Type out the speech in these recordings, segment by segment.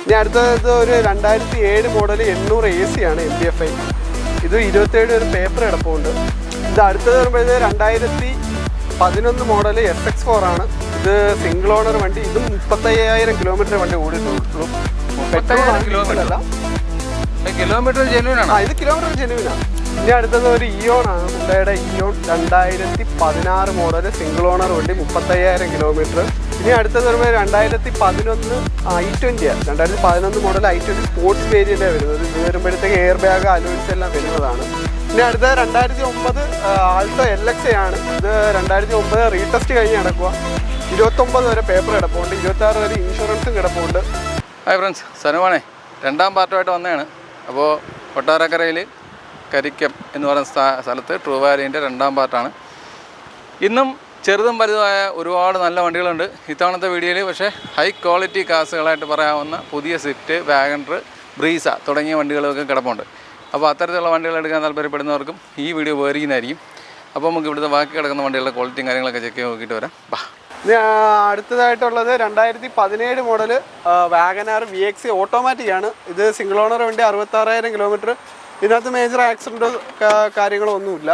ഇനി അടുത്തത് ഒരു 2007 മോഡൽ 800 AC ആണ് MPFI. ഇത് 27 ഒരു പേപ്പർ കിടപ്പുണ്ട്. ഇത് അടുത്തത് വരുമ്പോഴത്തേക്ക് 2011 മോഡൽ SX4 ആണ്. ഇത് സിംഗിൾ ഓണർ വണ്ടി. ഇതും 35,000 കിലോമീറ്റർ വണ്ടി ഓടിയിട്ടുള്ളൂ. കിലോമീറ്റർ ജെന്യൂനാണ്. ഇത് കിലോമീറ്റർ ജെന്യൂനാണ്. ഇനി അടുത്തത് ഒരു ഇയോൺ ആണ്. ഹുണ്ടായുടെ ഇയോൺ 2016 മോഡൽ സിംഗിൾ ഓണർ വണ്ടി 35,000 കിലോമീറ്റർ. ഇനി അടുത്തത് വരുമ്പോൾ 2011 i20 ആണ്. 2011 മോഡൽ i20 സ്പോർട്സ് വേരിയൻ്റാണ് വരുന്നത്. ഇത് വരുമ്പോഴത്തേക്ക് എയർ ബാഗ് അലോയ്സ് എല്ലാം വരുന്നതാണ്. ഇനി അടുത്ത 2009 ആൾട്ടോ LX ആണ്. ഇത് 2009 റീടെസ്റ്റ് കഴിഞ്ഞ് കിടക്കുക. 29 വരെ പേപ്പർ കിടപ്പുണ്ട്. 26 വരെ ഇൻഷുറൻസും കിടപ്പുണ്ട്. ഹായ് ഫ്രണ്ട്സ്, സനുവാണേ. രണ്ടാം പാർട്ടുമായിട്ട് വന്നതാണ്. അപ്പോൾ കൊട്ടാരക്കരയിൽ കരിക്കം എന്ന് പറയുന്ന സ്ഥലത്ത് ട്രൂ വാലിൻ്റെ രണ്ടാം പാർട്ടാണ്. ഇന്നും ചെറുതും വലുതുമായ ഒരുപാട് നല്ല വണ്ടികളുണ്ട് ഇത്തവണത്തെ വീഡിയോയിൽ. പക്ഷേ ഹൈ ക്വാളിറ്റി കാസുകളായിട്ട് പറയാവുന്ന പുതിയ സ്വിഫ്റ്റ്, വാഗണർ, ബ്രീസ തുടങ്ങിയ വണ്ടികളൊക്കെ കിടപ്പുണ്ട്. അപ്പോൾ അത്തരത്തിലുള്ള വണ്ടികൾ എടുക്കാൻ താല്പര്യപ്പെടുന്നവർക്കും ഈ വീഡിയോ ഉപകരിക്കുന്നതായിരിക്കും. അപ്പോൾ നമുക്ക് ഇവിടുത്തെ ബാക്കി കിടക്കുന്ന വണ്ടികളുടെ ക്വാളിറ്റിയും കാര്യങ്ങളൊക്കെ ചെക്ക് ചെയ്ത് നോക്കിയിട്ട് വരാം. അടുത്തതായിട്ടുള്ളത് 2017 മോഡൽ വാഗനാർ VX ഓട്ടോമാറ്റിക് ആണ്. ഇത് സിംഗിൾ ഓണർ വണ്ടി, 66,000 കിലോമീറ്റർ. ഇതിനകത്ത് മേജർ ആക്സിഡൻറ്റോ കാര്യങ്ങളോ ഒന്നുമില്ല.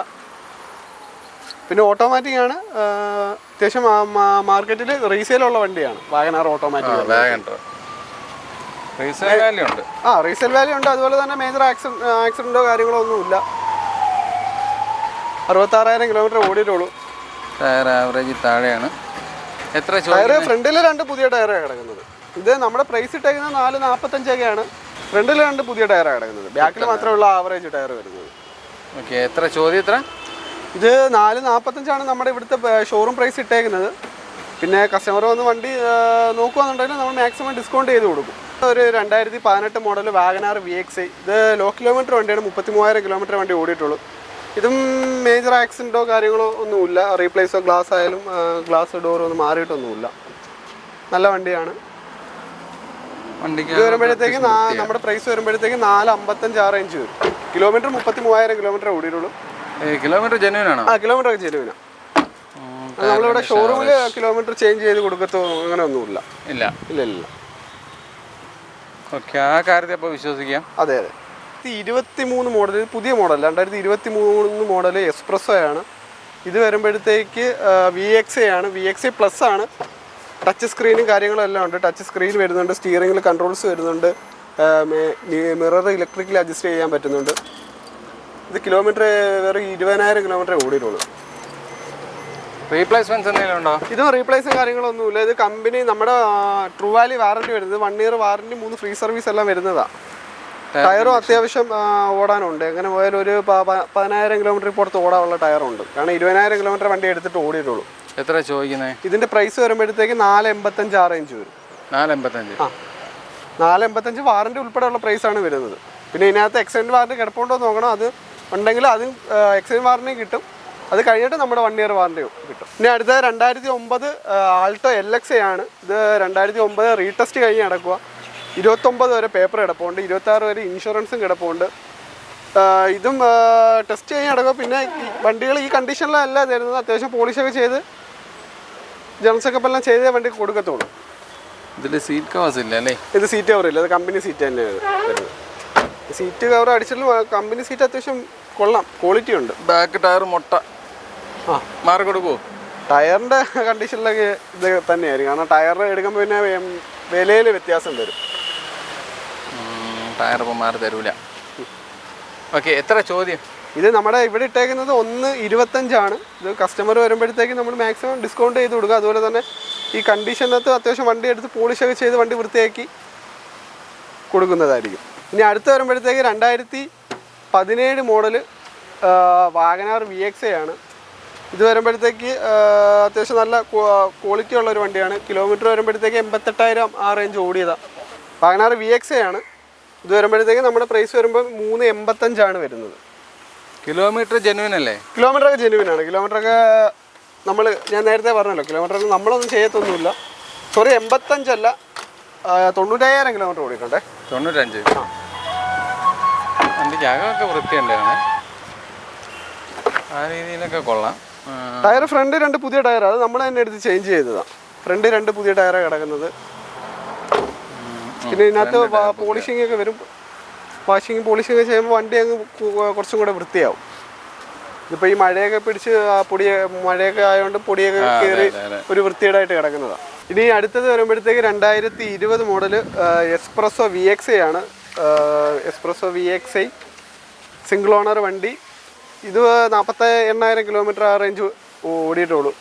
പിന്നെ ഓട്ടോമാറ്റിക് ആണ്. അത്യാവശ്യം മാർക്കറ്റിൽ റീസെയിലുള്ള വണ്ടിയാണ് വാഗനാർ ഓട്ടോമാറ്റിക്. റീസെയിൽ വാല്യൂ ഉണ്ട്. അതുപോലെ തന്നെ മേജർ ആക്സിഡൻറ്റോ കാര്യങ്ങളോ ഒന്നുമില്ല. 66,000 കിലോമീറ്റർ ഓടിയിട്ടുള്ളൂ. ടയർ ആവറേജ് താഴെയാണ്. എത്ര ടയർ ഫ്രണ്ടിൽ 2 പുതിയ ടയറാണ് കിടക്കുന്നത്. ഇത് നമ്മുടെ പ്രൈസ് ഇട്ടേക്കുന്നത് 445 ഫ്രണ്ടിൽ 2 പുതിയ ടയറാണ് കിടക്കുന്നത്. ബാക്കിൽ മാത്രമുള്ള ആവറേജ് ടയർ വരുന്നത്. ഓക്കെ, എത്ര ചോദ്യം? എത്ര? ഇത് 445 നമ്മുടെ ഇവിടുത്തെ ഷോറൂം പ്രൈസ് ഇട്ടേക്കുന്നത്. പിന്നെ കസ്റ്റമർ വന്ന് വണ്ടി നോക്കുകയാണെന്നുണ്ടെങ്കിൽ നമ്മൾ മാക്സിമം ഡിസ്കൗണ്ട് ചെയ്ത് കൊടുക്കും. ഒരു 2018 മോഡൽ വാഗനാർ VX. ഇത് ലോ കിലോമീറ്റർ വണ്ടിയാണ്. 33,000 കിലോമീറ്റർ വണ്ടി ഓടിയിട്ടുള്ളൂ. ഇതും മേജർ ആക്സിഡൻറ്റോ കാര്യങ്ങളോ ഒന്നുമില്ല. റീപ്ലേസോ ഗ്ലാസ് ആയാലും ഗ്ലാസ് ഡോറോ ഒന്നും മാറിയിട്ടൊന്നുമില്ല. നല്ല വണ്ടിയാണ്. ഇത് വരുമ്പോഴത്തേക്ക് നമ്മുടെ പ്രൈസ് വരുമ്പോഴത്തേക്ക് 455 റേഞ്ച് വരും. കിലോമീറ്റർ 33,000 കിലോമീറ്റർ ഓടിയിട്ടുള്ളൂ. കിലോമീറ്റർ ജെന്യൂനാണ്. കിലോമീറ്റർ ഒക്കെ ജെന്യൂനാണ്. നമ്മളിവിടെ ഷോറൂമിൽ കിലോമീറ്റർ ചേഞ്ച് ചെയ്ത് കൊടുക്കത്തോ അങ്ങനെ ഒന്നുമില്ല. ഇല്ല. ഓക്കെ, ആ കാര്യത്തെ അപ്പോൾ വിശ്വസിക്കാം. അതെ. 23 മോഡൽ, പുതിയ മോഡൽ 2023 മോഡൽ എക്സ്പ്രസ്സോ ആണ്. ഇത് വരുമ്പോഴത്തേക്ക് VX ആണ്. VX പ്ലസ് ആണ്. ടച്ച് സ്ക്രീനും കാര്യങ്ങളും എല്ലാം ഉണ്ട്. ടച്ച് സ്ക്രീൻ വരുന്നുണ്ട്. സ്റ്റിയറിംഗിൽ കൺട്രോൾസ് വരുന്നുണ്ട്. മിറർ ഇലക്ട്രിക്കലി അഡ്ജസ്റ്റ് ചെയ്യാൻ പറ്റുന്നുണ്ട്. ഇത് കിലോമീറ്റർ വെറും 20,000 കിലോമീറ്റർ ഓടിയിട്ടുള്ളൂ. റീപ്ലേസ്മെൻറ്റ്സ് എന്തെങ്കിലും ഉണ്ടോ? ഇതും റീപ്ലേസും കാര്യങ്ങളൊന്നുമില്ല. ഇത് കമ്പനി നമ്മുടെ ട്രൂ വാലി വാറണ്ടി വരുന്നത്. 1 ഇയർ വാറണ്ടി, 3 ഫ്രീ സർവീസ് എല്ലാം വരുന്നതാണ്. ടയറും അത്യാവശ്യം ഓടാനുണ്ട്. എങ്ങനെ പോയാലും ഒരു 10,000 കിലോമീറ്റർ പുറത്ത് ഓടാനുള്ള ടയറുണ്ട്. കാരണം 20,000 കിലോമീറ്റർ വണ്ടി എടുത്തിട്ട് ഓടിയിട്ടുള്ളൂ. എത്ര ചോദിക്കുന്നത്? ഇതിൻ്റെ പ്രൈസ് വരുമ്പോഴത്തേക്ക് 485 റേഞ്ച് വരും. 485 വാറണ്ടി ഉൾപ്പെടെയുള്ള പ്രൈസാണ് വരുന്നത്. പിന്നെ ഇതിനകത്ത് എക്സ്റ്റൻഡ് വാറണ്ടി കിടപ്പുണ്ടോ നോക്കണം. അത് ഉണ്ടെങ്കിൽ അതും എക്സ്റ്റൻഡ് വാറണ്ടി കിട്ടും. അത് കഴിഞ്ഞിട്ട് നമ്മുടെ 1 ഇയർ വാറണ്ടി കിട്ടും. ഇനി അടുത്ത 2009 ആൾട്ടോ LX ആണ്. ഇത് 2009 റീടെസ്റ്റ് കഴിഞ്ഞ് കിടക്കുക. 29 വരെ പേപ്പർ കിടപ്പുണ്ട്. 26 വരെ ഇൻഷുറൻസും കിടപ്പുണ്ട്. ഇതും ടെസ്റ്റ് കഴിഞ്ഞ് കിടക്കുക. പിന്നെ വണ്ടികൾ ഈ കണ്ടീഷനിലല്ല തരുന്നത്. അത്യാവശ്യം പോളിഷൊക്കെ ചെയ്ത് ജനറൽ ചെക്കപ്പ് എല്ലാം ചെയ്തേ വണ്ടി കൊടുക്കത്തുള്ളൂ. ഇതിൽ സീറ്റ് കവേഴ്സ് ഇല്ല അല്ലേ? ഇത് സീറ്റ് കവർ ഇല്ല. ഇത് കമ്പനി സീറ്റ് തന്നെയാണ് വരുന്നത്. സീറ്റ് കവർ അടിച്ചിട്ടും കമ്പനി സീറ്റ് അത്യാവശ്യം കൊള്ളാം, ക്വാളിറ്റി ഉണ്ട്. ബാക്ക് ടയർ മുട്ട മാറി കൊടുക്കുമോ? ടയറിൻ്റെ കണ്ടീഷനിലൊക്കെ ഇത് തന്നെയായിരിക്കും. കാരണം ടയർ എടുക്കുമ്പോൾ പിന്നെ വിലയിൽ വ്യത്യാസം വരും. ടയർ ഇപ്പോൾ മാറി തരൂല. ഓക്കെ, എത്ര ചോദ്യം? ഇത് നമ്മുടെ ഇവിടെ ഇട്ടേക്കുന്നത് 125 ഇത് കസ്റ്റമർ വരുമ്പോഴത്തേക്ക് നമ്മൾ മാക്സിമം ഡിസ്കൗണ്ട് ചെയ്ത് കൊടുക്കുക. അതുപോലെ തന്നെ ഈ കണ്ടീഷനകത്ത് അത്യാവശ്യം വണ്ടി എടുത്ത് പോളിഷൊക്കെ ചെയ്ത് വണ്ടി വൃത്തിയാക്കി കൊടുക്കുന്നതായിരിക്കും. ഇനി അടുത്ത് വരുമ്പോഴത്തേക്ക് 2017 മോഡൽ വാഗനാർ VX ആണ്. ഇത് വരുമ്പോഴത്തേക്ക് അത്യാവശ്യം നല്ല ക്വാളിറ്റി ഉള്ളൊരു വണ്ടിയാണ്. കിലോമീറ്റർ വരുമ്പോഴത്തേക്ക് 88,000 ആ റേഞ്ച് ഓടിയതാണ്. വാഗനാർ VX ആണ്. ഇത് വരുമ്പോഴത്തേക്ക് നമ്മുടെ പ്രൈസ് വരുമ്പോൾ 385 വരുന്നത്. കിലോമീറ്റർ ജെന്യൂൻ അല്ലേ? കിലോമീറ്ററൊക്കെ ജെന്യൂനാണ്. കിലോമീറ്ററൊക്കെ ഞാൻ നേരത്തെ പറഞ്ഞല്ലോ, കിലോമീറ്റർ നമ്മളൊന്നും ചെയ്യത്തൊന്നുമില്ല. സോറി, 85 അല്ല, 90,000 കിലോമീറ്റർ ഓടിയിട്ടുണ്ടേ. 95. വണ്ടിക്ക് അകമൊക്കെ വൃത്തിയുണ്ടാണ്. ആ രീതിയിലൊക്കെ കൊള്ളാം. ടയർ ഫ്രണ്ട് 2 പുതിയ ടയർ, അത് നമ്മൾ തന്നെ എടുത്ത് ചേഞ്ച് ചെയ്തതാണ്. ഫ്രണ്ട് 2 പുതിയ ടയറാണ് കിടക്കുന്നത്. പിന്നെ ഇതിനകത്ത് പോളിഷിംഗ് ഒക്കെ വരും. പോളിഷിംഗ് ഒക്കെ ചെയ്യുമ്പോൾ വണ്ടി അങ്ങ് കുറച്ചും കൂടെ വൃത്തിയാവും. ഇതിപ്പോൾ ഈ മഴയൊക്കെ പിടിച്ച് മഴയൊക്കെ ആയതുകൊണ്ട് പൊടിയൊക്കെ കയറി ഒരു വൃത്തികേടായിട്ട് കിടക്കുന്നതാണ്. ഇനി അടുത്തത് വരുമ്പോഴത്തേക്ക് 2020 മോഡൽ എസ്പ്രസോ VXi ആണ്. എസ്പ്രസോ VXi സിംഗിൾ ഓണർ വണ്ടി. ഇത് 48,000 കിലോമീറ്റർ ആ റേഞ്ച് ഓടിയിട്ടുള്ളൂ.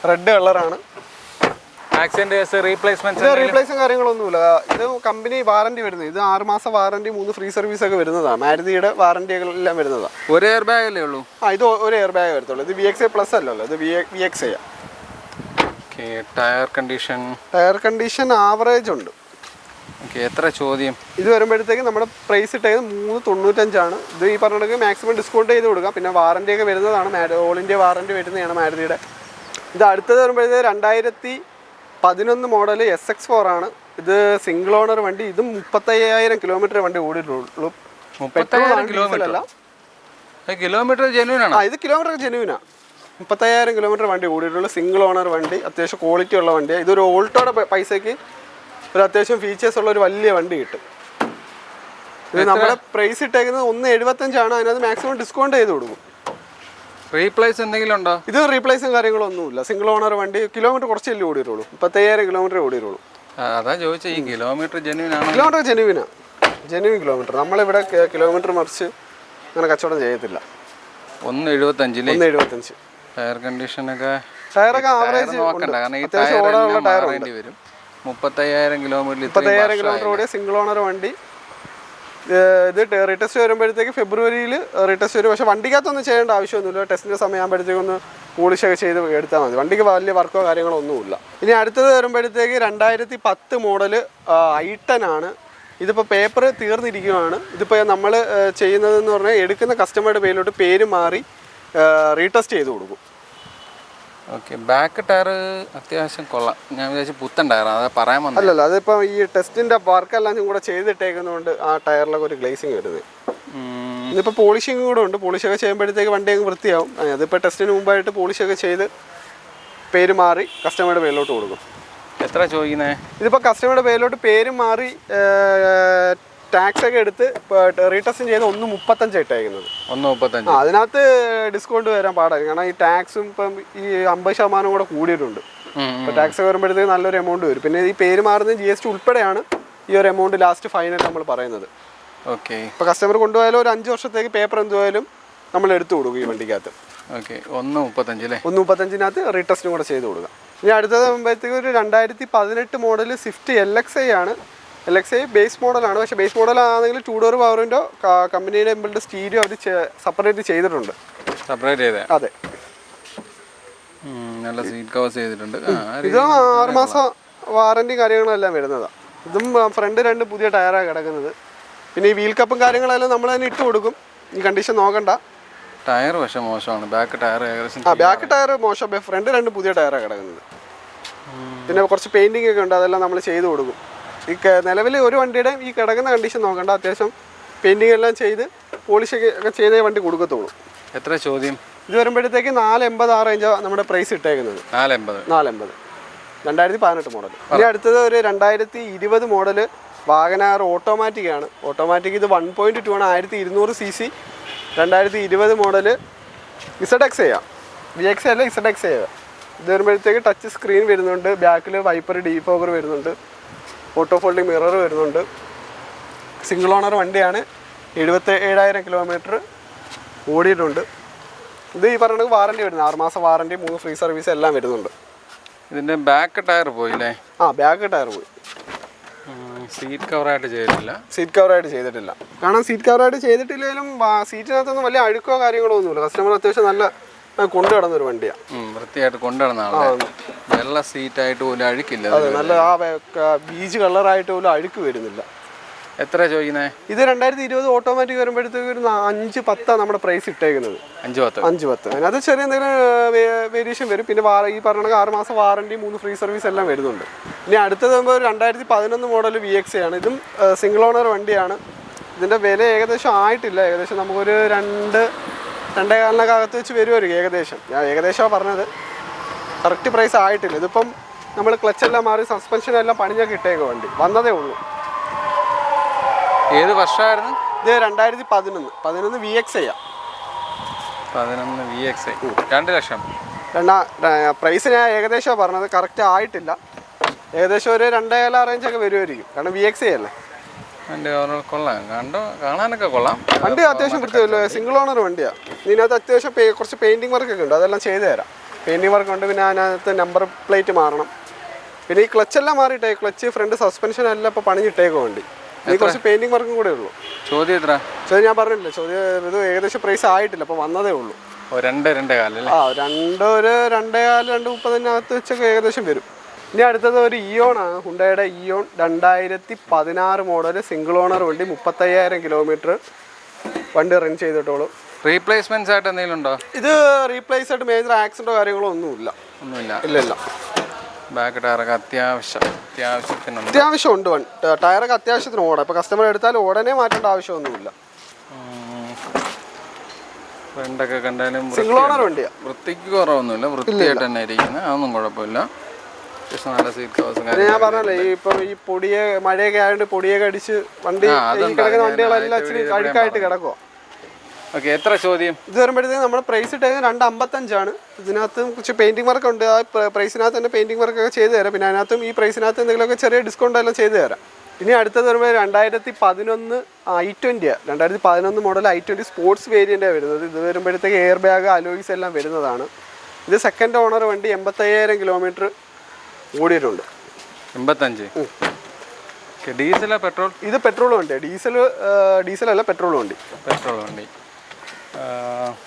റെഡ് കളറാണ്. റീപ്ലേസും കാര്യങ്ങളൊന്നുമില്ല. ഇത് കമ്പനി വാറണ്ടി വരുന്നത്. ഇത് 6 മാസം വാറണ്ടി, 3 ഫ്രീ സർവീസ് ഒക്കെ വരുന്നതാണ്. മാരുതിയുടെ വാറണ്ടികളെല്ലാം വരുന്നതാണ്. ഒരു എയർ ബാഗ് അല്ലേ ഉള്ളൂ? ഇത് ഒരു എയർ ബാഗ് വരത്തുള്ളൂ. ഇത് VXi പ്ലസ് അല്ലല്ലോ, ഇത് VXi. ടയർ കണ്ടീഷൻ ആവറേജ് ഉണ്ട്. എത്ര ചോദ്യം? ഇത് വരുമ്പോഴത്തേക്ക് നമ്മുടെ പ്രൈസ് ഇട്ടേക്കുന്നത് 395 ഇത് ഈ പറഞ്ഞിട്ട് മാക്സിമം ഡിസ്കൗണ്ട് ചെയ്ത് കൊടുക്കാം. പിന്നെ വാറണ്ടി ഒക്കെ വരുന്നതാണ്. ഓൾ ഇന്ത്യ വാറണ്ടി വരുന്നതാണ് മാരുതിയുടെ. ഇത് അടുത്തത് വരുമ്പോഴത്തേക്ക് 2011 മോഡൽ SX4 ആണ്. ഇത് സിംഗിൾ ഓണർ വണ്ടി. ഇതും 35,000 കിലോമീറ്റർ വണ്ടി ഓടിയിട്ടുള്ളൂ. കിലോമീറ്റർ ജെന്യൂനാണ്. ഇത് കിലോമീറ്റർ ജെന്യൂനാണ്. 35,000 കിലോമീറ്റർ വണ്ടി ഓടിയിട്ടുള്ളൂ. സിംഗിൾ ഓണർ വണ്ടി. അത്യാവശ്യം ക്വാളിറ്റി ഉള്ള വണ്ടിയാണ്. ഇതൊരു ഓൾട്ടോയുടെ പൈസയ്ക്ക് ഒരു അത്യാവശ്യം ഫീച്ചേഴ്സ് ഉള്ള ഒരു വലിയ വണ്ടി കിട്ടും. ഇത് നമ്മുടെ പ്രൈസ് ഇട്ടേക്കുന്നത് 175 അതിനകത്ത് മാക്സിമം ഡിസ്കൗണ്ട് ചെയ്ത് കൊടുക്കും. റീപ്ലേസ് എന്തെങ്കിലും ഉണ്ടോ? ഇത് റീപ്ലേസും കാര്യങ്ങളൊന്നുമില്ല. സിംഗിൾ ഓണർ വണ്ടി. കിലോമീറ്റർ കുറച്ചല്ലേ ഓടിയിട്ടുള്ളൂ. 35,000 കിലോമീറ്റർ ഓടിയിട്ടുള്ളൂ. അതാ ചോദിച്ചത്, ഈ കിലോമീറ്റർ ജെന്യൂനാണ്? Kilometre genuine kilometre. നമ്മളിവിടെ കിലോമീറ്റർ മറിച്ച് അങ്ങനെ കച്ചവടം ചെയ്യത്തില്ല. 175. ടയർ കണ്ടീഷനൊക്കെ ടയറൊക്കെ ആവറേജ് നോക്കണ്ട, കാരണം ഈ ടയർ വരും. 35,000 കിലോമീറ്റർ ഓടിയ സിംഗിൾ ഓണർ വണ്ടി. ഇത് റീടെസ്റ്റ് വരുമ്പോഴത്തേക്ക് ഫെബ്രുവരിയിൽ റീടെസ്റ്റ് വരും. പക്ഷേ വണ്ടിക്കകത്തൊന്നും ചെയ്യേണ്ട ആവശ്യമൊന്നുമില്ല. ടെസ്റ്റിൻ്റെ സമയമാകുമ്പോഴത്തേക്കൊന്ന് പോളിഷൊക്കെ ചെയ്ത് എടുത്താൽ മതി. വണ്ടിക്ക് വലിയ വർക്കോ കാര്യങ്ങളോ ഒന്നുമില്ല. ഇനി അടുത്തത് വരുമ്പോഴത്തേക്ക് 2010 മോഡൽ i10 ആണ്. ഇതിപ്പോൾ പേപ്പർ തീർന്നിരിക്കുകയാണ്. ഇതിപ്പോൾ നമ്മൾ ചെയ്യുന്നതെന്ന് പറഞ്ഞാൽ എടുക്കുന്ന കസ്റ്റമറുടെ പേരിലോട്ട് പേര് മാറി റീടെസ്റ്റ് ചെയ്ത് കൊടുക്കും. ഓക്കെ. ബാക്ക് ടയർ അത്യാവശ്യം കൊള്ളാം. ഞാൻ വിചാരിച്ചു പുത്തൻ ടയറാണ്, അതാ പറയാൻ വന്നത്. അല്ലല്ല, അതിപ്പോൾ ഈ ടെസ്റ്റിൻ്റെ വർക്കെല്ലാം കൂടെ ചെയ്തിട്ടേക്കുന്നതുകൊണ്ട് ആ ടയറിലൊക്കെ ഒരു ഗ്ലേസിങ് വരുന്നത്. ഇതിപ്പോൾ പോളിഷിങ് കൂടെ ഉണ്ട്. പോളിഷൊക്കെ ചെയ്യുമ്പോഴത്തേക്ക് വണ്ടി അങ്ങ് വൃത്തിയാവും. അതിപ്പോൾ ടെസ്റ്റിന് മുമ്പായിട്ട് പോളിഷൊക്കെ ചെയ്ത് പേര് മാറി കസ്റ്റമറുടെ പേരിലോട്ട് കൊടുക്കും. എത്ര ചോദിക്കുന്നത്? ഇതിപ്പോൾ കസ്റ്റമറുടെ പേരിലോട്ട് പേര് മാറി ടാക്സ് ഒക്കെ എടുത്ത് റീടെസ്റ്റിംഗ് ചെയ്ത് 135 ഇട്ടേക്കുന്നത്. 135. അതിനകത്ത് ഡിസ്കൗണ്ട് വരാൻ പാടായിരിക്കും. കാരണം ഈ ടാക്സും ഇപ്പം ഈ 50% കൂടെ കൂടിയിട്ടുണ്ട്. ഇപ്പോൾ ടാക്സ് ഒക്കെ വരുമ്പോഴത്തേക്ക് നല്ലൊരു എമൗണ്ട് വരും. പിന്നെ ഈ പേര് മാറുന്ന GST ഉൾപ്പെടെയാണ് ഈ ഒരു എമൗണ്ട് ലാസ്റ്റ് ഫൈനൽ നമ്മൾ പറയുന്നത്. ഓക്കെ. ഇപ്പോൾ കസ്റ്റമർ കൊണ്ടുപോയാലും ഒരു 5 വർഷത്തേക്ക് പേപ്പർ എന്തുപോയാലും നമ്മൾ എടുത്തു കൊടുക്കും ഈ വണ്ടിക്കകത്ത്. ഓക്കെ. 135 അല്ലേ? 135 റീടെസ്റ്റും കൂടെ ചെയ്ത് കൊടുക്കാം. ഇനി അടുത്തത് ആകുമ്പോഴത്തേക്ക് ഒരു 2018 മോഡൽ സ്വിഫ്റ്റ് LXi ആണ്. LXi ബേസ് മോഡലാണ്. പക്ഷേ ബേസ് മോഡലാണെങ്കിൽ 2 ഡോർ പവർ വിൻഡോ, കമ്പനിയുടെ ഇമ്പിൾഡ് സ്റ്റീരിയോ അവർ സെപ്പറേറ്റ് ചെയ്തിട്ടുണ്ട്. സെപ്പറേറ്റ് ചെയ്തേ? അതെ. നല്ല സീറ്റ് കവേഴ്സ് ചെയ്തിട്ടുണ്ട്. ഇത് 6 മാസം വാറണ്ടി കാര്യങ്ങളെല്ലാം വരുന്നതാണ്. ഇതും ഫ്രണ്ട് 2 പുതിയ ടയറാണ് കിടക്കുന്നത്. പിന്നെ ഈ വീൽ കപ്പും കാര്യങ്ങളെല്ലാം നമ്മൾ തന്നെ ഇട്ട് കൊടുക്കും. ഈ കണ്ടീഷൻ നോക്കണ്ട. ടയർ പക്ഷേ മോശമാണ്. ബാക്ക് ടയർ ഏകദേശം ബാക്ക് ടയർ മോശം. ഫ്രണ്ട് 2 പുതിയ ടയറാണ് കിടക്കുന്നത്. പിന്നെ കുറച്ച് പെയിൻറ്റിങ് ഒക്കെ ഉണ്ട്, അതെല്ലാം നമ്മൾ ചെയ്ത് കൊടുക്കും. ഈ നിലവിൽ ഒരു വണ്ടിയുടെ ഈ കിടക്കുന്ന കണ്ടീഷൻ നോക്കണ്ട. അത്യാവശ്യം പെയിൻറ്റിങ് എല്ലാം ചെയ്ത് പോളിഷൊക്കെ ചെയ്തേ വണ്ടി കൊടുക്കത്തുള്ളൂ. എത്ര ചോദ്യം? ഇത് വരുമ്പോഴത്തേക്ക് 480 റേഞ്ച് നമ്മുടെ പ്രൈസ് ഇട്ടേക്കുന്നത്. 480 2018 മോഡൽ. ഇനി അടുത്തത് ഒരു 2020 മോഡൽ വാഗനാർ ഓട്ടോമാറ്റിക് ആണ്. ഓട്ടോമാറ്റിക് ഇത് 1.2 ആണ്. 1200 cc. 2020 മോഡൽ ZXi ആണ്. VXi അല്ല, ZXi. ഇത് വരുമ്പോഴത്തേക്ക് ടച്ച് സ്ക്രീൻ വരുന്നുണ്ട്. ബാക്കിൽ വൈപ്പർ ഡീഫോഗർ വരുന്നുണ്ട്. ഓട്ടോ ഫോൾഡിങ് മിറർ വരുന്നുണ്ട്. സിംഗിൾ ഓണർ വണ്ടിയാണ്. 77,000 കിലോമീറ്റർ ഓടിയിട്ടുണ്ട്. ഇത് ഈ പറഞ്ഞ വാറണ്ടി വരുന്നത് 6 മാസം വാറണ്ടി, 3 ഫ്രീ സർവീസ് എല്ലാം വരുന്നുണ്ട്. ഇതിൻ്റെ ബാക്ക് ടയർ പോയില്ലേ? ബാക്ക് ടയർ പോയി. സീറ്റ് കവറായിട്ട് ചെയ്തിട്ടില്ല. കാരണം സീറ്റ് കവറായിട്ട് ചെയ്തിട്ടില്ലെങ്കിലും സീറ്റിനകത്തൊന്നും വലിയ അഴുക്കോ കാര്യങ്ങളോ ഒന്നുമില്ല. കസ്റ്റമർ അത്യാവശ്യം നല്ല കൊണ്ടു കിടന്നൊരു വണ്ടിയാണ്. വൃത്തിയായിട്ട് കൊണ്ടുനടന്ന ആളാണ്. വെള്ള സീറ്റായിട്ട് പോലും അഴുക്കില്ല. അതെ, നല്ല ബീജ് കളറായിട്ട് പോലും അഴുക്ക് വരുന്നില്ല. എത്ര ചോദിക്കുന്നത്? ഇത് 2020 ഓട്ടോമാറ്റിക് വരുമ്പോഴത്തേക്ക് ഒരു 510 നമ്മുടെ പ്രൈസ് ഇട്ടേക്കുന്നത്. 510. അതിനകത്ത് ചെറിയ എന്തെങ്കിലും വേരിയേഷൻ വരും. പിന്നെ ഈ പറഞ്ഞ 6 മാസം വാറണ്ടി, 3 ഫ്രീ സർവീസ് എല്ലാം വരുന്നുണ്ട്. ഇനി അടുത്തത് ഒരു 2011 മോഡൽ VXi ആണ്. ഇതും സിംഗിൾ ഓണർ വണ്ടിയാണ്. ഇതിൻ്റെ വില ഏകദേശം ആയിട്ടില്ല. ഏകദേശം നമുക്കൊരു 2.25 വെച്ച് വരുമായിരിക്കും ഏകദേശം. ഞാൻ ഏകദേശമാണ് പറഞ്ഞത്, കറക്റ്റ് പ്രൈസ് ആയിട്ടില്ല. ഇതിപ്പം നമ്മൾ ക്ലച്ചെല്ലാം മാറി സസ്പെൻഷൻ എല്ലാം പണിഞ്ഞൊക്കെ ഇട്ടേക്ക് വണ്ടി വന്നതേ ഉള്ളൂ. ഏത് വർഷമായിരുന്നു ഇത് 2011 VXI. 11 VXI 2 ലക്ഷം. പ്രൈസ് ഞാൻ ഏകദേശം പറഞ്ഞത്, കറക്റ്റ് ആയിട്ടില്ല. ഏകദേശം ഒരു 2.5 റേഞ്ചൊക്കെ വരുമായിരിക്കും, കാരണം VXI അല്ലേ. വണ്ടി കൊള്ളാം, കാണാനൊക്കെ കൊള്ളാം. വണ്ടി അത്യാവശ്യം വൃത്തിയല്ലോ, സിംഗിൾ ഓണർ വണ്ടിയാണ്. ഇതിനകത്ത് അത്യാവശ്യം കുറച്ച് പെയിൻറ്റിങ് വർക്കൊക്കെ ഉണ്ട്, അതെല്ലാം ചെയ്തു തരാം. പെയിൻറ്റിങ് വർക്ക് ഉണ്ട്, പിന്നെ അതിനകത്ത് നമ്പർ പ്ലേറ്റ് മാറണം. പിന്നെ ഈ ക്ലച്ചെല്ലാം മാറിയിട്ടേ, ക്ലച്ച് ഫ്രണ്ട് സസ്പെൻഷൻ എല്ലാം ഇപ്പോൾ പണിഞ്ഞിട്ടേക്കും വണ്ടി. ഇനി കുറച്ച് പെയിൻറ്റിങ് വർക്കും കൂടെ ഉള്ളൂ. ചോദ്യം എത്ര? ചോദ്യം ഞാൻ പറഞ്ഞില്ല, ചോദ്യം ഇത് ഏകദേശം പ്രൈസ് ആയിട്ടില്ല, അപ്പോൾ വന്നതേ ഉള്ളൂ. 2.25 ആ ഒരു 2.30 വെച്ചൊക്കെ ഏകദേശം വരും. ഇനി അടുത്തത് ഒരു ഇയോൺ ആണ്, ഹുണ്ടായുടെ ഇയോൺ 2016 മോഡൽ സിംഗിൾ ഓണർ വണ്ടി, 35,000 കിലോമീറ്റർ വണ്ടി റൺ ചെയ്തിട്ടുള്ളൂ. റീപ്ലേസ്മെന്റ്സ് ആയിട്ട് എന്തെങ്കിലും ഉണ്ടോ? ഇത് റീപ്ലേസ് ആയിട്ട് മേജർ ആക്സിഡന്റോ കാര്യങ്ങളോ ഒന്നുമില്ല. ഇല്ല. ബാക്ക് ടയറൊക്കെ അത്യാവശ്യത്തിനുണ്ട്. അത്യാവശ്യമുണ്ട്, ടയറൊക്കെ അത്യാവശ്യത്തിന് ഓടാം. ഇപ്പോൾ കസ്റ്റമർ എടുത്താൽ ഉടനെ മാറ്റേണ്ട ആവശ്യമൊന്നുമില്ല. ഫ്രണ്ടൊക്കെ കണ്ടാലും സിംഗിൾ ഓണർ വണ്ടിയാണ്, വൃത്തിക്ക് കുറവൊന്നുമില്ല, വൃത്തിയായിട്ട് തന്നെ ഇരിക്കുന്നത്, അതൊന്നും കുഴപ്പമില്ല. നല്ല സീറ്റ് കവേഴ്സും ഞാൻ പറഞ്ഞല്ലേ, ഈ പൊടിയെ മഴയൊക്കെ ആയതുകൊണ്ട് പൊടിയൊക്കെ അടിച്ച് വണ്ടി കിടക്കുന്ന വണ്ടികളെല്ലാം ഇച്ചിരി അഴുക്കായിട്ട് കിടക്കുമോ. ഓക്കെ, എത്ര ചോദ്യം? ഇത് വരുമ്പോഴത്തേക്ക് നമ്മുടെ പ്രൈസ് ഇട്ടേക്കുന്നത് 2.55 ഇതിനകത്ത് കുറച്ച് പെയിൻറ്റിങ് വർക്ക് ഉണ്ട്, ആ പ്രൈസിനകത്ത് തന്നെ പെയിൻറ്റിങ് വർക്കൊക്കെ ചെയ്ത് തരാം. പിന്നെ അതിനകത്തും ഈ പ്രൈസിനകത്ത് എന്തെങ്കിലുമൊക്കെ ചെറിയ ഡിസ്കൗണ്ട് എല്ലാം ചെയ്ത് തരാം. ഇനി അടുത്തത് വരുമ്പോൾ 2011 i20, 2011 മോഡൽ i20 സ്പോർട്സ് വേരിയൻ്റാണ് വരുന്നത്. ഇത് വരുമ്പോഴത്തേക്ക് എയർ ബാഗ് അലോയ്സ് എല്ലാം വരുന്നതാണ്. ഇത് സെക്കൻഡ് ഓണർ വണ്ടി, 85,000 കിലോമീറ്റർ ഓടിയിട്ടുണ്ട്. 85. ഡീസലോ പെട്രോൾ? ഇത് പെട്രോൾ വണ്ടി, ഡീസലല്ല പെട്രോൾ വണ്ടി.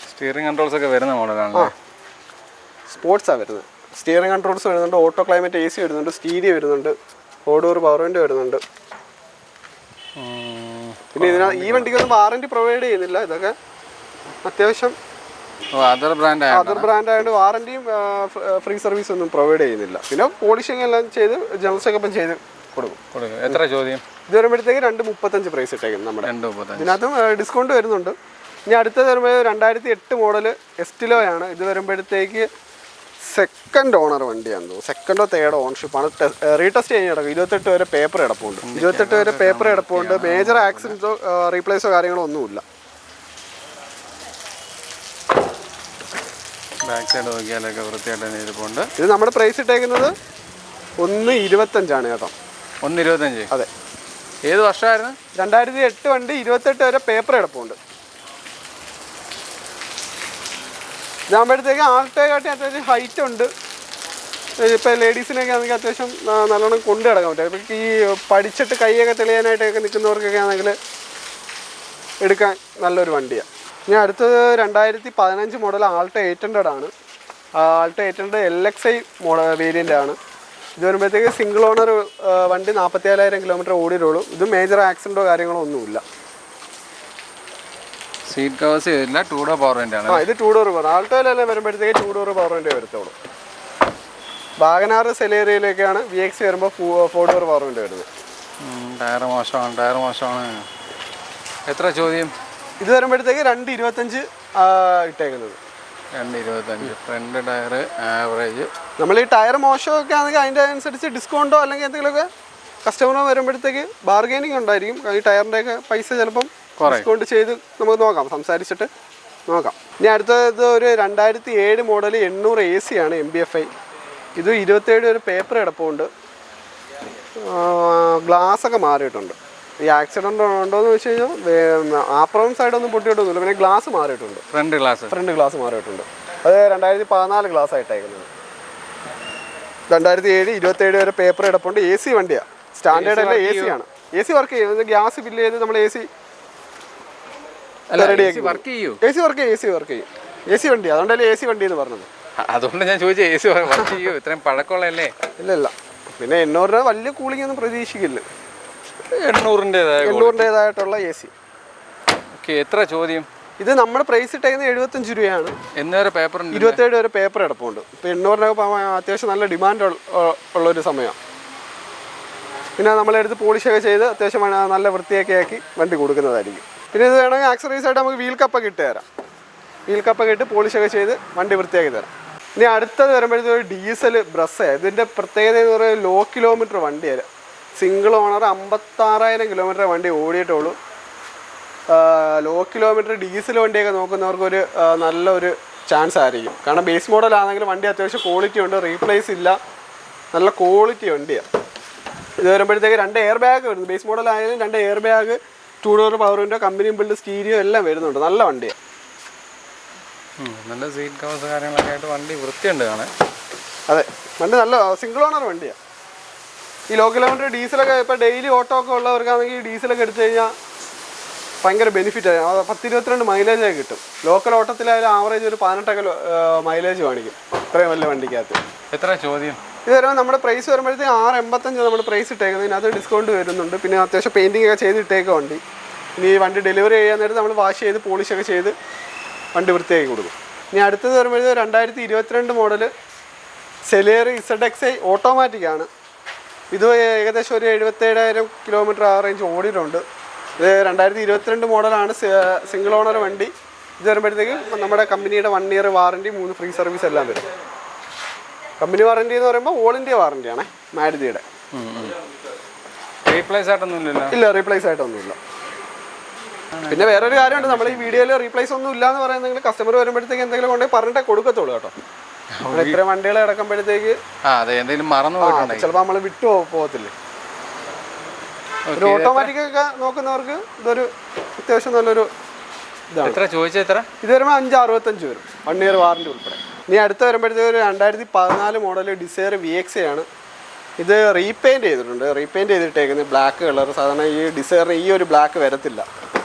സ്റ്റിയറിംഗ് കൺട്രോൾസ് ഒക്കെ വരുന്ന മോഡലാണ്. സ്പോർട്സാണ് വരുന്നത്. സ്റ്റിയറിംഗ് കൺട്രോൾസ് വരുന്നുണ്ട്, ഓട്ടോ ക്ലൈമറ്റ് AC വരുന്നുണ്ട്, സ്റ്റീരിയോ വരുന്നുണ്ട്, 4 ഡോർ പവർ വിൻഡോ വരുന്നുണ്ട്. പിന്നെ ഈ വണ്ടിക്കൊന്നും വാറണ്ടി പ്രൊവൈഡ് ചെയ്യുന്നില്ല. ഇതൊക്കെ അത്യാവശ്യം അതർ ബ്രാൻഡ് ആയതുകൊണ്ട് വാറണ്ടിയും ഫ്രീ സർവീസ് ഒന്നും പ്രൊവൈഡ് ചെയ്യുന്നില്ല. പിന്നെ പോളിഷിംഗ് എല്ലാം ചെയ്ത് ജനറൽ ചെക്കപ്പും ചെയ്ത് കൊടുക്കും. എത്ര ചോദ്യം? ഇത് വരുമ്പോഴത്തേക്ക് 2.35 പ്രൈസ് ഇട്ടേക്കും നമ്മുടെ. ഇതിനകത്തും ഡിസ്കൗണ്ട് വരുന്നുണ്ട്. ഇനി അടുത്തത് വരുമ്പോൾ 2008 മോഡൽ എസ്റ്റിലോയാണ്. ഇത് വരുമ്പോഴത്തേക്ക് സെക്കൻഡ് ഓണർ വണ്ടിയാണ്, സെക്കൻഡോ തേർഡോ ഓണർഷിപ്പാണ്. റീടെസ്റ്റ് കഴിഞ്ഞ് കിടക്കും. 28 വരെ പേപ്പർ കിടപ്പുണ്ട്. മേജർ ആക്സിഡൻസോ റീപ്ലേസോ കാര്യങ്ങളോ ഒന്നുമില്ല. ബാക്ക് സൈഡ് നോക്കിയാലൊക്കെ വൃത്തിയായിട്ട് ഇരിപ്പുണ്ട്. ഇത് നമ്മുടെ പ്രൈസ് ഇട്ടേക്കുന്നത് 1.25 കേട്ടോ. 1.25? അതെ. ഏത് വർഷമായിരുന്നു? 2008 വണ്ടി, 28 വരെ പേപ്പർ കിടപ്പുണ്ട്. ഇതാകുമ്പോഴത്തേക്ക് ആൾട്ടേക്കാട്ടി അത്യാവശ്യം ഹൈറ്റ് ഉണ്ട്. ഇപ്പോൾ ലേഡീസിനൊക്കെ ആണെങ്കിൽ അത്യാവശ്യം നല്ലോണം കൊണ്ടു കിടക്കാൻ പറ്റും. ഇപ്പം ഈ പഠിച്ചിട്ട് കൈയൊക്കെ തെളിയാനായിട്ടൊക്കെ നിൽക്കുന്നവർക്കൊക്കെ ആണെങ്കിൽ എടുക്കാൻ നല്ലൊരു വണ്ടിയാണ്. ഇനി അടുത്തത് 2015 മോഡൽ ആൾട്ടോ 800 ആണ്. ആൾട്ടോ 800 LXI മോഡൽ വേരിയൻ്റ് ആണ്. ഇത് വരുമ്പോഴത്തേക്ക് സിംഗിൾ ഓണർ വണ്ടി, 44,000 കിലോമീറ്റർ ഓടിയിട്ടുള്ളൂ. ഇത് മേജർ ആക്സിഡൻറ്റോ കാര്യങ്ങളോ ഒന്നുമില്ല. സീറ്റ് കവേഴ്സ് ചെയ്തില്ല. 2 ഡോർ പവർ വിൻഡോ ആണ്. ഇത് 2 ഡോർ പവർ. ആൾട്ടോയിലെല്ലാം വരുമ്പോഴത്തേക്ക് 2 ഡോർ പവർ വിൻഡോ വരത്തുള്ളൂ. വാഗനാർ സെലേറിയയിലേക്കാണ് VXI വരുമ്പോൾ 4 ഡോർ പവർ വിൻഡോ വരുന്നത്. ടയർ മോശമാണ്. എത്ര ചോദ്യം? ഇത് വരുമ്പോഴത്തേക്ക് 2.25 ഇട്ടേക്കുന്നത്. 2.25. Front tyre average. നമ്മൾ ഈ ടയർ മോശമൊക്കെ ആണെങ്കിൽ അതിൻ്റെ അനുസരിച്ച് ഡിസ്കൗണ്ടോ അല്ലെങ്കിൽ എന്തെങ്കിലുമൊക്കെ കസ്റ്റമറോ വരുമ്പോഴത്തേക്ക് ബാർഗെയിനിങ് ഉണ്ടായിരിക്കും. ഈ ടയറിൻ്റെയൊക്കെ പൈസ ചിലപ്പം ഡിസ്കൗണ്ട് ചെയ്ത് നമുക്ക് നോക്കാം, സംസാരിച്ചിട്ട് നോക്കാം. ഇനി അടുത്തത് ഒരു 2007 മോഡൽ 800 AC ആണ്, MBFI. ഇത് 27 ഒരു പേപ്പർ കിടപ്പുണ്ട്. ഗ്ലാസ്സൊക്കെ മാറിയിട്ടുണ്ട്. ഈ ആക്സിഡൻ്റ് ഉണ്ടോയെന്ന് വെച്ച് കഴിഞ്ഞാൽ ആപ്രോൺ സൈഡൊന്നും പൊട്ടിയിട്ടൊന്നുമില്ല. പിന്നെ ഗ്ലാസ് മാറിയിട്ടുണ്ട്, ഫ്രണ്ട് ഗ്ലാസ് മാറിയിട്ടുണ്ട്. അത് 2014 ഗ്ലാസ് ആയിട്ടേക്കുന്നത്. 2007 27 വരെ പേപ്പർ കിടപ്പുണ്ട്. AC വണ്ടിയാണ്, സ്റ്റാൻഡേർഡ് അല്ല, AC ആണ്. AC വർക്ക് ചെയ്യും. ഗ്യാസ് ബില്ല് ചെയ്ത് നമ്മൾ AC റെഡിയാക്കി വർക്ക് ചെയ്യും. AC വണ്ടി, അതുകൊണ്ടല്ലേ AC വണ്ടി എന്ന് പറഞ്ഞത്. അതുകൊണ്ട് ഞാൻ ചോദിച്ചത് AC വർക്ക് ചെയ്യൂ, ഇത്രയും പഴക്കമുള്ളതല്ലേ? ഇല്ല. പിന്നെ 800 രൂപ വലിയ കൂളിംഗ് ഒന്നും പ്രതീക്ഷിക്കില്ല. 800-ൻ്റെതായിട്ടുള്ള AC. ഓക്കെ, എത്ര ചോദ്യം? ഇത് നമ്മുടെ പ്രൈസ് ഇട്ടേക്കുന്നത് 75 രൂപയാണ്. 27 വരെ പേപ്പർ കിടപ്പുണ്ട്. ഇപ്പോൾ 800 രൂപ അത്യാവശ്യം നല്ല ഡിമാൻഡ് ഉള്ളൊരു സമയമാണ്. പിന്നെ നമ്മളെടുത്ത് പോളിഷൊക്കെ ചെയ്ത് അത്യാവശ്യം നല്ല വൃത്തിയൊക്കെ ആക്കി വണ്ടി കൊടുക്കുന്നതായിരിക്കും. പിന്നെ ഇത് വേണമെങ്കിൽ ആക്സറീസ് ആയിട്ട് നമുക്ക് വീൽ കപ്പൊക്കെ ഇട്ട് തരാം. വീൽ കപ്പൊക്കെ ഇട്ട് പോളിഷൊക്കെ ചെയ്ത് വണ്ടി വൃത്തിയാക്കി തരാം. ഇനി അടുത്തത് വരുമ്പോഴത്തേക്ക് ഒരു ഡീസൽ ബ്രസ്സാണ്. ഇതിൻ്റെ പ്രത്യേകത എന്ന് പറയുന്നത് ലോ കിലോമീറ്റർ വണ്ടിയാണ്. സിംഗിൾ ഓണർ 56,000 കിലോമീറ്റർ വണ്ടി ഓടിയിട്ടുള്ളൂ. ലോ കിലോമീറ്റർ ഡീസൽ വണ്ടിയൊക്കെ നോക്കുന്നവർക്കൊരു നല്ലൊരു ചാൻസ് ആയിരിക്കും. കാരണം ബേസ് മോഡലാണെങ്കിൽ വണ്ടി അത്യാവശ്യം ക്വാളിറ്റി ഉണ്ട്, റീപ്ലേസ് ഇല്ല, നല്ല ക്വാളിറ്റി വണ്ടിയാണ്. ഇത് വരുമ്പോഴത്തേക്ക് 2 എയർ ബാഗ് വരുന്നു. ബേസ് മോഡലായാലും 2 air bag, 2 door power window, company build stereo എല്ലാം വരുന്നുണ്ട്. നല്ല വണ്ടിയാണ്. നല്ല സീറ്റ് കവേഴ്സ് കാര്യങ്ങളൊക്കെ ആയിട്ട് വണ്ടി വൃത്തിയുണ്ട് കാണാൻ. അതെ, വണ്ടി നല്ല സിംഗിൾ ഓണർ വണ്ടിയാണ്. ഈ ലോ കിലോമീറ്റർ ഡീസലൊക്കെ ഇപ്പോൾ ഡെയിലി ഓട്ടോ ഒക്കെ ഉള്ളവർക്കാണെങ്കിൽ ഡീസലൊക്കെ എടുത്തു കഴിഞ്ഞാൽ ഭയങ്കര ബെനിഫിറ്റാണ്. 10-22 മൈലേജൊക്കെ കിട്ടും. ലോക്കൽ ഓട്ടത്തിലായാലും ആവറേജ് ഒരു 18 മൈലേജ് കാണിക്കും ഇത്രയും വലിയ വണ്ടിക്കകത്ത്. എത്ര ചോദ്യം? ഇത് വരുമ്പോൾ നമ്മുടെ പ്രൈസ് വരുമ്പോഴത്തേക്ക് 685 നമ്മുടെ പ്രൈസ് ഇട്ടേക്കുന്നത്. ഇതിനകത്ത് ഡിസ്കൗണ്ട് വരുന്നുണ്ട്. പിന്നെ അത്യാവശ്യം പെയിൻറ്റിംഗ് ഒക്കെ ചെയ്തിട്ടേക്കുക വണ്ടി. ഇനി വണ്ടി ഡെലിവറി ചെയ്യാൻ നേരത്ത് നമ്മൾ വാഷ് ചെയ്ത് പോളിഷൊക്കെ ചെയ്ത് വണ്ടി വൃത്തിയാക്കി കൊടുക്കും. ഇനി അടുത്തത് വരുമ്പോഴത്തേക്ക് 2022 മോഡൽ സെലേറി ZXi ഓട്ടോമാറ്റിക്കാണ്. ഇത് ഏകദേശം ഒരു 77,000 കിലോമീറ്റർ ആ റേഞ്ച് ഓടിയിട്ടുണ്ട്. ഇത് 2022 മോഡലാണ്, സിംഗിൾ ഓണർ വണ്ടി. ഇത് വരുമ്പോഴത്തേക്കും നമ്മുടെ കമ്പനിയുടെ 1 ഇയർ വാറൻറ്റി, 3 ഫ്രീ സർവീസ് എല്ലാം വരും. കമ്പനി വാറൻറ്റി എന്ന് പറയുമ്പോൾ ഓൾ ഇന്ത്യ വാറൻറ്റിയാണ് മാരുതിയുടെ. റീപ്ലേസ് ആയിട്ടൊന്നുമില്ല? ഇല്ല, റീപ്ലേസ് ആയിട്ടൊന്നുമില്ല. പിന്നെ വേറൊരു കാര്യമുണ്ട്, നമ്മൾ ഈ വീഡിയോയിൽ റീപ്ലേസ് ഒന്നും ഇല്ല എന്ന് പറയുന്നെങ്കിൽ കസ്റ്റമർ വരുമ്പോഴത്തേക്ക് എന്തെങ്കിലും കൊണ്ടേ പറഞ്ഞിട്ടേ കൊടുക്കത്തുള്ളൂ കേട്ടോ. ഇത്രയും വണ്ടികൾ കിടക്കുമ്പോഴത്തേക്ക് ചിലപ്പോൾ നമ്മൾ വിട്ടു പോകത്തില്ലേ. ഒരു ഓട്ടോമാറ്റിക് ഒക്കെ നോക്കുന്നവർക്ക് ഇതൊരു അത്യാവശ്യം നല്ലൊരു ഇതാണ്. ഇത് വരുമ്പോൾ 565 വരും, 1 ഇയർ വാറൻറ്റി ഉൾപ്പെടെ. ഇനി അടുത്ത് വരുമ്പോഴത്തേക്ക് ഒരു 2014 മോഡൽ ഡിസയർ VXi ആണ്. ഇത് റീപെയിൻറ്റ് ചെയ്തിട്ടുണ്ട്. റീപെയിൻറ്റ് ചെയ്തിട്ടേക്കുന്നത് ബ്ലാക്ക് കളർ. സാധാരണ ഈ ഡിസയറിന് ഈ ഒരു ബ്ലാക്ക് വരത്തില്ല.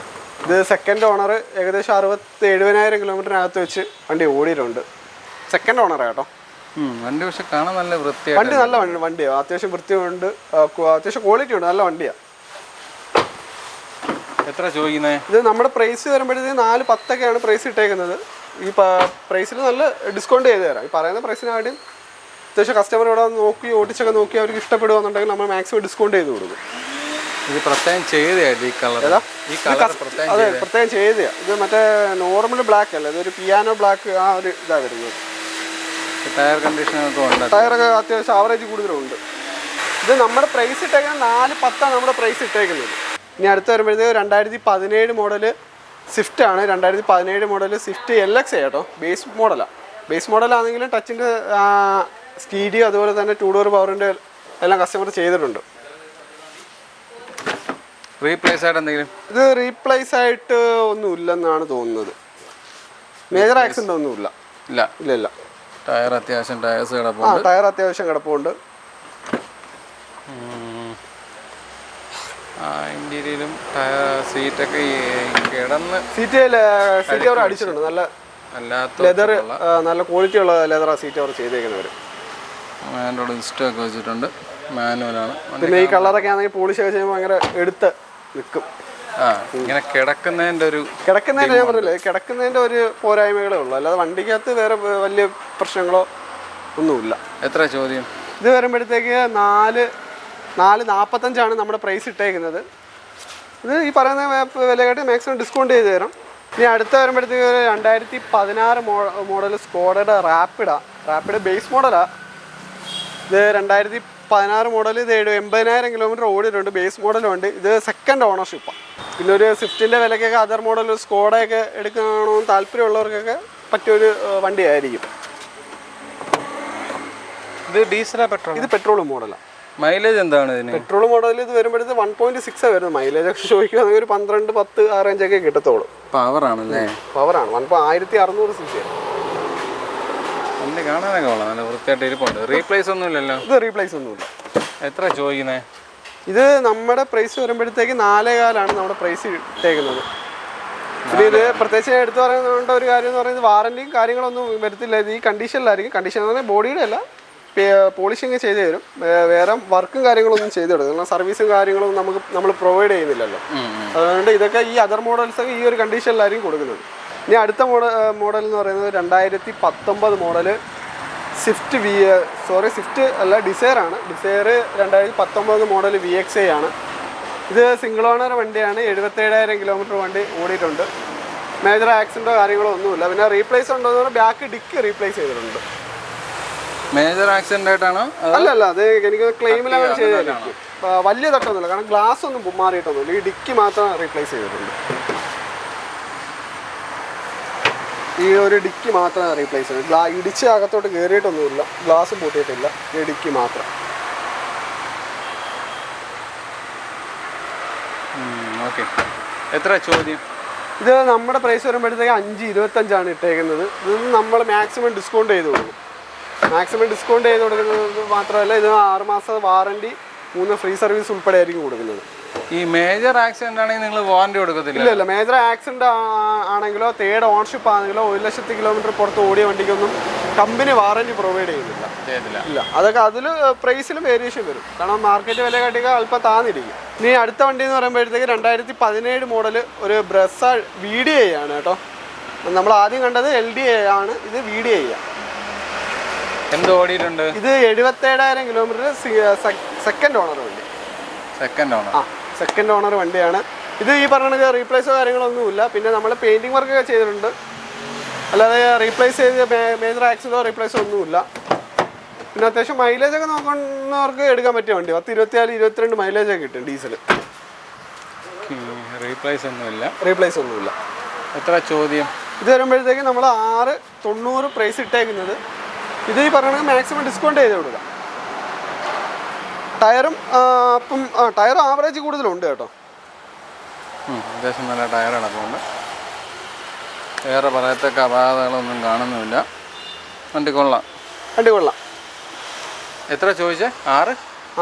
ഇത് സെക്കൻഡ് ഓണർ, ഏകദേശം 70,000 കിലോമീറ്ററിനകത്ത് വെച്ച് വണ്ടി ഓടിയിട്ടുണ്ട്. സെക്കൻഡ് ഓണറാണ് കേട്ടോ. വണ്ടി പക്ഷെ കാണാൻ നല്ല വൃത്തിയാണ്. വണ്ടി നല്ല വണ്ടിയാണ്, അത്യാവശ്യം വൃത്തിയുണ്ട്, അത്യാവശ്യം ക്വാളിറ്റി ഉണ്ട്, നല്ല വണ്ടിയാണ്. എത്ര ചോദിക്കുന്നത്? ഇത് നമ്മുടെ പ്രൈസ് വരുമ്പോഴത്തേക്ക് 410 പ്രൈസ് ഇട്ടേക്കുന്നത്. ഈ പ്രൈസിൽ നല്ല ഡിസ്കൗണ്ട് ചെയ്ത് തരാം. ഈ പറയുന്ന പ്രൈസിനാദ്യം അത്യാവശ്യം കസ്റ്റമർ ഇവിടെ നോക്കി ഓടിച്ചൊക്കെ നോക്കി അവർക്ക് ഇഷ്ടപ്പെടുകയെന്നുണ്ടെങ്കിൽ നമ്മൾ മാക്സിമം ഡിസ്കൗണ്ട് ചെയ്ത് കൊടുക്കും. ഇത് പ്രത്യേകം ചെയ്തതാണ് ഈ കളർ. അതെ, പ്രത്യേകം ചെയ്തതാണ്. ഇത് മറ്റേ നോർമൽ ബ്ലാക്ക് അല്ല, ഇതൊരു പിയാനോ ബ്ലാക്ക്, ആ ഒരു ഇതാണ് വരുന്നത്. ടയർ കണ്ടീഷനൊക്കെ ഉണ്ട്, ടയറൊക്കെ അത്യാവശ്യം ആവറേജ് കൂടുതലുണ്ട്. ഇത് നമ്മുടെ പ്രൈസ് ഇട്ടേക്കുന്നത് 410 നമ്മുടെ പ്രൈസ് ഇട്ടേക്കുന്നത്. ഇനി അടുത്ത് വരുമ്പോഴത്തേക്ക് 2017 മോഡൽ സ്വിഫ്റ്റ് ആണ്. 2017 മോഡൽ സ്വിഫ്റ്റ് LX കേട്ടോ. ബേസ് മോഡലാണ്. ബേസ് മോഡലാണെങ്കിലും ടച്ചിൻ്റെ സ്റ്റീരിയോ അതുപോലെ തന്നെ 2 ഡോർ പവറിൻ്റെ എല്ലാം കസ്റ്റമർ ചെയ്തിട്ടുണ്ട്. റീപ്ലേസ് ആയിട്ട് എന്തെങ്കിലും? ഇത് റീപ്ലേസ് ആയിട്ട് ഒന്നും ഇല്ലെന്നാണ് തോന്നുന്നത്. മേജർ ആക്സിഡൻ്റ് ഒന്നുമില്ല. ഇല്ല. ടയർ അത്യാവശ്യം കിടപ്പുണ്ട്. ഇന്റീരിയലും സീറ്റൊക്കെ കിടന്ന് സീറ്റ് അവർ അടിച്ചിട്ടുണ്ട്. നല്ല ലെതർ, നല്ല ക്വാളിറ്റി ഉള്ള ലെതറാണ് സീറ്റ് അവർ ചെയ്തേക്കുന്നവർ. ആൻഡ്രോയിഡ് ഇൻസ്റ്റൊക്കെ വെച്ചിട്ടുണ്ട്. മാനുവലാണ്. പിന്നെ ഈ കളറൊക്കെ ആണെങ്കിൽ പോളിഷൊക്കെ ചെയ്യുമ്പോൾ ഭയങ്കര എടുത്ത് നിൽക്കും. ഇങ്ങനെ കിടക്കുന്നതിൻ്റെ ഞാൻ പറഞ്ഞില്ലേ, കിടക്കുന്നതിൻ്റെ ഒരു പോരായ്മകളേ ഉള്ളൂ, അല്ലാതെ വണ്ടിക്കകത്ത് വേറെ വലിയ പ്രശ്നങ്ങളോ ഒന്നുമില്ല. എത്ര ചോദ്യം? ഇത് വരുമ്പോഴത്തേക്ക് 445 നമ്മുടെ പ്രൈസ് ഇട്ടേക്കുന്നത്. ഇത് ഈ പറയുന്ന വിലയായിട്ട് മാക്സിമം ഡിസ്കൗണ്ട് ചെയ്ത് തരാം. ഇനി അടുത്ത വരുമ്പോഴത്തേക്ക് 2016 മോഡൽ സ്കോഡയുടെ റാപ്പിഡ് ബേസ് മോഡലാണ്. ഇത് 2016 മോഡൽ. ഇത് 80,000 കിലോമീറ്റർ ഓടിയിട്ടുണ്ട്. ബേസ് മോഡലുണ്ട്. ഇത് സെക്കൻഡ് ഓണർഷിപ്പാണ്. പിന്നെ ഒരു സ്വിഫ്റ്റിൻ്റെ വിലക്കൊക്കെ അതർ മോഡൽ സ്കോഡയൊക്കെ എടുക്കണമെന്ന് താല്പര്യമുള്ളവർക്കൊക്കെ പറ്റിയൊരു വണ്ടിയായിരിക്കും. ഇത് ഡീസലാ പെട്രോൾ? ഇത് പെട്രോൾ മോഡലാണ്. മൈലേജ് എന്താണ് ഇതിന്? പെട്രോൾ മോഡൽ ഇത് വരുമ്പോഴത്തേക്ക് 1.6 വരുന്നത്. മൈലേജ് ഒക്കെ ചോദിക്കുകയാണെങ്കിൽ ഒരു 12-10 ആ റേഞ്ചൊക്കെ കിട്ടത്തുള്ളൂ. പവറാണല്ലേ? പവറാണ്. 1600 cc. വണ്ടി കാണാനൊക്കെ കൊള്ളാം, നല്ല വൃത്തിയായിട്ട് ഇരിപ്പുണ്ട്. റീപ്ലേസ് ഒന്നും ഇല്ലല്ലോ? ഇത് റീപ്ലേസ് ഒന്നുമില്ല. എത്ര ചോദിക്കുന്നത്? ഇത് നമ്മുടെ പ്രൈസ് വരുമ്പോഴത്തേക്ക് 4.4 നമ്മുടെ പ്രൈസ് ഇട്ടേക്കുന്നത്. പിന്നെ ഇത് പ്രത്യേകിച്ച് എടുത്തു പറയുന്ന ഒരു കാര്യം എന്ന് പറയുന്നത് വാറൻറ്റിയും കാര്യങ്ങളൊന്നും വരത്തില്ല. ഇത് ഈ കണ്ടീഷനിലായിരിക്കും. കണ്ടീഷൻ എന്ന് പറഞ്ഞാൽ ബോഡിയുടെ അല്ല, പോളിഷിങ് ചെയ്ത് തരും. വേറെ വർക്കും കാര്യങ്ങളൊന്നും ചെയ്ത് കൊടുക്കും. കാരണം സർവീസും കാര്യങ്ങളും നമ്മൾ പ്രൊവൈഡ് ചെയ്യുന്നില്ലല്ലോ. അതുകൊണ്ട് ഇതൊക്കെ ഈ അതർ മോഡൽസൊക്കെ ഈ ഒരു കണ്ടീഷനിലായിരിക്കും കൊടുക്കുന്നത്. ഇനി അടുത്ത മോഡൽ എന്ന് പറയുന്നത് 2019 മോഡൽ സ്വിഫ്റ്റ് അല്ല, ഡിസയറാണ്. ഡിസയർ 2019 മോഡൽ VXi ആണ്. ഇത് സിംഗിൾ ഓണർ വണ്ടിയാണ്. 77,000 കിലോമീറ്റർ വണ്ടി ഓടിയിട്ടുണ്ട്. മേജർ ആക്സിഡൻറ്റോ കാര്യങ്ങളോ ഒന്നുമില്ല. പിന്നെ റീപ്ലേസ് ഉണ്ടോ എന്ന് പറഞ്ഞാൽ ബാക്ക് ഡിക്ക് റീപ്ലേസ് ചെയ്തിട്ടുണ്ട്. മേജർ ആക്സിഡൻ്റ് ആയിട്ടാണോ അല്ല അത് എനിക്ക് ക്ലെയിമിലാണ് ചെയ്തായിരിക്കും. വലിയ തട്ടൊന്നുമില്ല, കാരണം ഗ്ലാസ് ഒന്നും മാറിയിട്ടൊന്നുമില്ല. ഈ ഡിക്കി മാത്രം റീപ്ലേസ് ചെയ്തിട്ടുണ്ട്. ഈ ഒരു ഡിക്കി മാത്രം റീപ്ലേസ് ചെയ്തു. ഇടിച്ച് അകത്തോട്ട് കയറിയിട്ടൊന്നുമില്ല, ഗ്ലാസ് പൊട്ടിയിട്ടില്ല, ഈ ഡിക്കി മാത്രം. ഓക്കെ, എത്ര ചോദ്യം? ഇത് നമ്മുടെ പ്രൈസ് വരുമ്പോഴത്തേക്ക് 5.25 ഇട്ടേക്കുന്നത്. ഇത് നമ്മൾ മാക്സിമം ഡിസ്കൗണ്ട് ചെയ്ത് കൊടുക്കും. മാക്സിമം ഡിസ്കൗണ്ട് ചെയ്ത് കൊടുക്കുന്നത് മാത്രമല്ല, ഇത് 6 മാസം വാറണ്ടി, 3 ഫ്രീ സർവീസ് ഉൾപ്പെടെ ആയിരിക്കും കൊടുക്കുന്നത്. ഈ മേജർ ആക്സിഡൻ്റ് ആണെങ്കിൽ നിങ്ങൾ വാറണ്ടി കൊടുക്കത്തില്ല? ഇല്ല, മേജർ ആക്സിഡന്റ് ആണെങ്കിലോ തേർഡ് ഓൺഷിപ്പ് ആണെങ്കിലോ 1,00,000 കിലോമീറ്റർ പുറത്ത് ഓടിയ വണ്ടിക്കൊന്നും കമ്പനി വാറണ്ടി പ്രൊവൈഡ് ചെയ്യുന്നില്ല. ഇല്ല, അതൊക്കെ അതിൽ പ്രൈസിലും വേരിയേഷൻ വരും, കാരണം മാർക്കറ്റ് വില കാട്ടിയൊക്കെ അല്പം താന്നിരിക്കും. ഇനി അടുത്ത വണ്ടി എന്ന് പറയുമ്പോഴത്തേക്ക് 2017 മോഡൽ ഒരു ബ്രസ VDI ആണ് കേട്ടോ. നമ്മൾ ആദ്യം കണ്ടത് LDA ആണ്, ഇത് VDI ആണ്. എന്ത് ഓടിയിട്ടുണ്ട്? ഇത് 77,000 കിലോമീറ്റർ സെക്കൻഡ് ഓണർ വണ്ടി. സെക്കൻഡ് ഓണർ വണ്ടിയാണ് ഇത്. ഈ പറഞ്ഞ റീപ്ലേസോ കാര്യങ്ങളൊന്നുമില്ല. പിന്നെ നമ്മൾ പെയിൻറ്റിങ് വർക്കൊക്കെ ചെയ്തിട്ടുണ്ട്, അല്ലാതെ റീപ്ലേസ് ചെയ്ത് മേജർ ആക്സിഡോ റീപ്ലേസോ ഒന്നുമില്ല. പിന്നെ അത്യാവശ്യം മൈലേജൊക്കെ നോക്കുന്നവർക്ക് എടുക്കാൻ പറ്റിയ വണ്ടി. 24-22 മൈലേജൊക്കെ കിട്ടും ഡീസൽ. റീപ്ലേസ് ഒന്നുമില്ല. എത്ര ചോദ്യം? ഇത് വരുമ്പോഴത്തേക്ക് നമ്മൾ 690 പ്രൈസ് ഇട്ടേക്കുന്നത്. ഇത് ഈ പറഞ്ഞ മാക്സിമം ഡിസ്കൗണ്ട് ചെയ്ത് കൊടുക്കാം. ടയറും ടയർ ആവറേജ് കൂടുതലുണ്ട് കേട്ടോ. അത്യാവശ്യം നല്ല ടയറാണ്. അതുകൊണ്ട് വേറെ പറയത്തക്ക അപാകതകളൊന്നും കാണുന്നുമില്ല. വണ്ടി കൊള്ളാം. എത്ര ചോദിച്ചേ?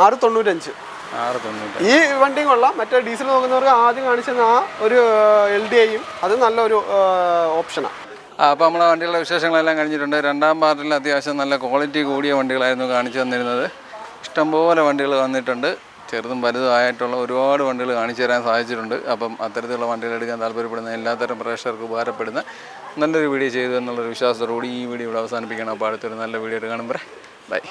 695. ഈ വണ്ടിയും കൊള്ളാം. മറ്റേ ഡീസൽ നോക്കുന്നവർക്ക് ആദ്യം കാണിച്ചത് ആ ഒരു LDIയും അത് നല്ലൊരു ഓപ്ഷനാണ്. അപ്പോൾ നമ്മളെ വണ്ടികളുടെ വിശേഷങ്ങളെല്ലാം കഴിഞ്ഞിട്ടുണ്ട്. രണ്ടാം പാർട്ടിൽ അത്യാവശ്യം നല്ല ക്വാളിറ്റി കൂടിയ വണ്ടികളായിരുന്നു കാണിച്ചു തന്നിരുന്നത്. ഇഷ്ടംപോലെ വണ്ടികൾ വന്നിട്ടുണ്ട്. ചെറുതും വലുതുമായിട്ടുള്ള ഒരുപാട് വണ്ടികൾ കാണിച്ചു തരാൻ സാധിച്ചിട്ടുണ്ട്. അപ്പം അത്തരത്തിലുള്ള വണ്ടികൾ എടുക്കാൻ താല്പര്യപ്പെടുന്ന എല്ലാത്തരം പ്രേക്ഷകർക്ക് ഉപകാരപ്പെടുന്ന നല്ലൊരു വീഡിയോ ചെയ്തു എന്നുള്ളൊരു വിശ്വാസത്തോടുകൂടി ഈ വീഡിയോ ഇവിടെ അവസാനിപ്പിക്കണം. അപ്പോൾ അടുത്തൊരു നല്ല വീഡിയോ കാണുമ്പോൾ ബൈ.